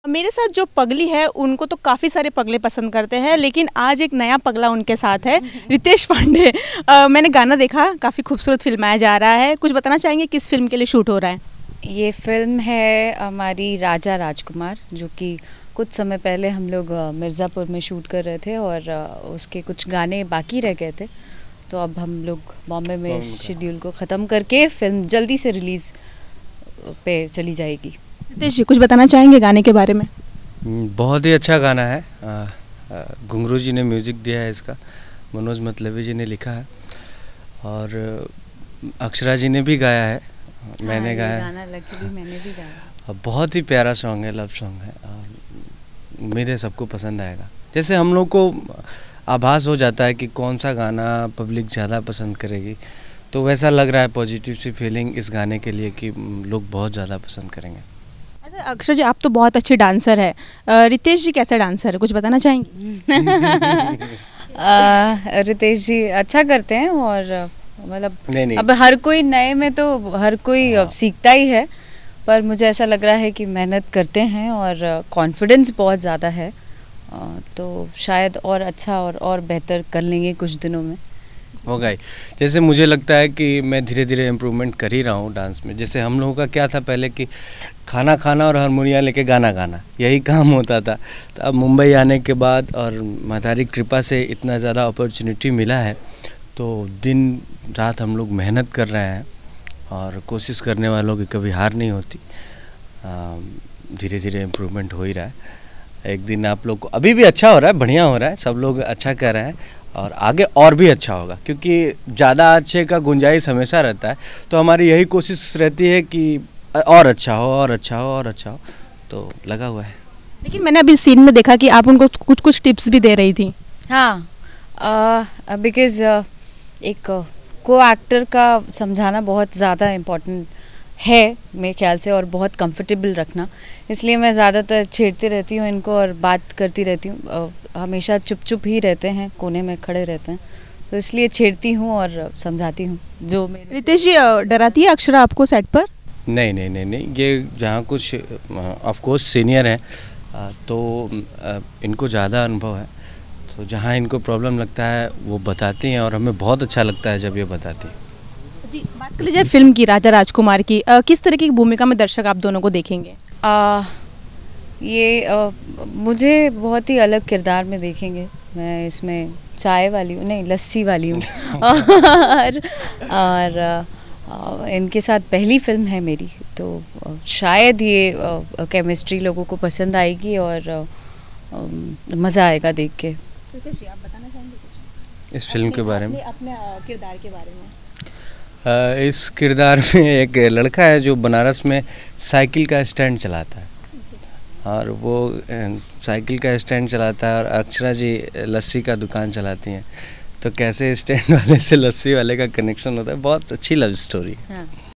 मेरे साथ जो पगली है उनको तो काफ़ी सारे पगले पसंद करते हैं, लेकिन आज एक नया पगला उनके साथ है, रितेश पांडे। मैंने गाना देखा, काफ़ी खूबसूरत फिल्माया जा रहा है। कुछ बताना चाहेंगे किस फिल्म के लिए शूट हो रहा है? ये फिल्म है हमारी राजा राजकुमार, जो कि कुछ समय पहले हम लोग मिर्ज़ापुर में शूट कर रहे थे और उसके कुछ गाने बाकी रह गए थे, तो अब हम लोग बॉम्बे में इस शेड्यूल को ख़त्म करके फिल्म जल्दी से रिलीज़ पे चली जाएगी। रितेश जी, कुछ बताना चाहेंगे गाने के बारे में? बहुत ही अच्छा गाना है। घुंगरू जी ने म्यूज़िक दिया है इसका, मनोज मतलबी जी ने लिखा है और अक्षरा जी ने भी गाया है। मैंने गाया गाना लकीली मैंने भी गाया। बहुत ही प्यारा सॉन्ग है, लव सॉन्ग है और उम्मीद है सबको पसंद आएगा। जैसे हम लोग को आभास हो जाता है कि कौन सा गाना पब्लिक ज़्यादा पसंद करेगी, तो वैसा लग रहा है पॉजिटिव सी फीलिंग इस गाने के लिए कि लोग बहुत ज़्यादा पसंद करेंगे। अच्छा अक्षरा जी, आप तो बहुत अच्छी डांसर है, रितेश जी कैसे डांसर है, कुछ बताना चाहेंगे? रितेश जी अच्छा करते हैं और मतलब नहीं। अब हर कोई नए में तो हर कोई सीखता ही है, पर मुझे ऐसा लग रहा है कि मेहनत करते हैं और कॉन्फिडेंस बहुत ज़्यादा है, तो शायद और अच्छा और बेहतर कर लेंगे कुछ दिनों में। होगा ही। जैसे मुझे लगता है कि मैं धीरे धीरे इम्प्रूवमेंट कर ही रहा हूँ डांस में। जैसे हम लोगों का क्या था पहले कि खाना खाना और हारमोनिया लेके गाना गाना, यही काम होता था। तो अब मुंबई आने के बाद और मातारी कृपा से इतना ज़्यादा अपॉर्चुनिटी मिला है, तो दिन रात हम लोग मेहनत कर रहे हैं और कोशिश करने वालों की कभी हार नहीं होती। धीरे धीरे इम्प्रूवमेंट हो ही रहा है। एक दिन आप लोग को अभी भी अच्छा हो रहा है, बढ़िया हो रहा है, सब लोग अच्छा कर रहे हैं और आगे और भी अच्छा होगा, क्योंकि ज़्यादा अच्छे का गुंजाइश हमेशा रहता है। तो हमारी यही कोशिश रहती है कि और अच्छा हो और अच्छा हो और अच्छा हो, तो लगा हुआ है। लेकिन मैंने अभी सीन में देखा कि आप उनको कुछ टिप्स भी दे रही थी। हाँ, बिकॉज़ एक को एक्टर का समझाना बहुत ज़्यादा इम्पोर्टेंट है मेरे ख्याल से, और बहुत कंफर्टेबल रखना, इसलिए मैं ज़्यादातर छेड़ती रहती हूँ इनको और बात करती रहती हूँ। हमेशा चुप ही रहते हैं, कोने में खड़े रहते हैं, तो इसलिए छेड़ती हूँ और समझाती हूँ जो मेरे। रितेश जी, डराती है अक्षरा आपको सेट पर? नहीं, ये जहाँ कुछ ऑफ कोर्स सीनियर हैं, तो इनको ज़्यादा अनुभव है, तो जहाँ इनको प्रॉब्लम लगता है वो बताती हैं और हमें बहुत अच्छा लगता है जब ये बताती हैं। जी, बात कर लीजिए फिल्म की, राजा राजकुमार की, किस तरह की भूमिका में दर्शक आप दोनों को देखेंगे? मुझे बहुत ही अलग किरदार में देखेंगे। मैं इसमें चाय वाली हूँ, नहीं लस्सी वाली हूँ और इनके साथ पहली फिल्म है मेरी, तो शायद ये केमिस्ट्री लोगों को पसंद आएगी और मज़ा आएगा देख के। आप बताना चाहेंगे कुछ इस फिल्म के बारे में? अपने किरदार के बारे में। इस किरदार में एक लड़का है जो बनारस में साइकिल का स्टैंड चलाता है, और वो साइकिल का स्टैंड चलाता है और अक्षरा जी लस्सी का दुकान चलाती हैं, तो कैसे स्टैंड वाले से लस्सी वाले का कनेक्शन होता है। बहुत अच्छी लव स्टोरी है। हाँ।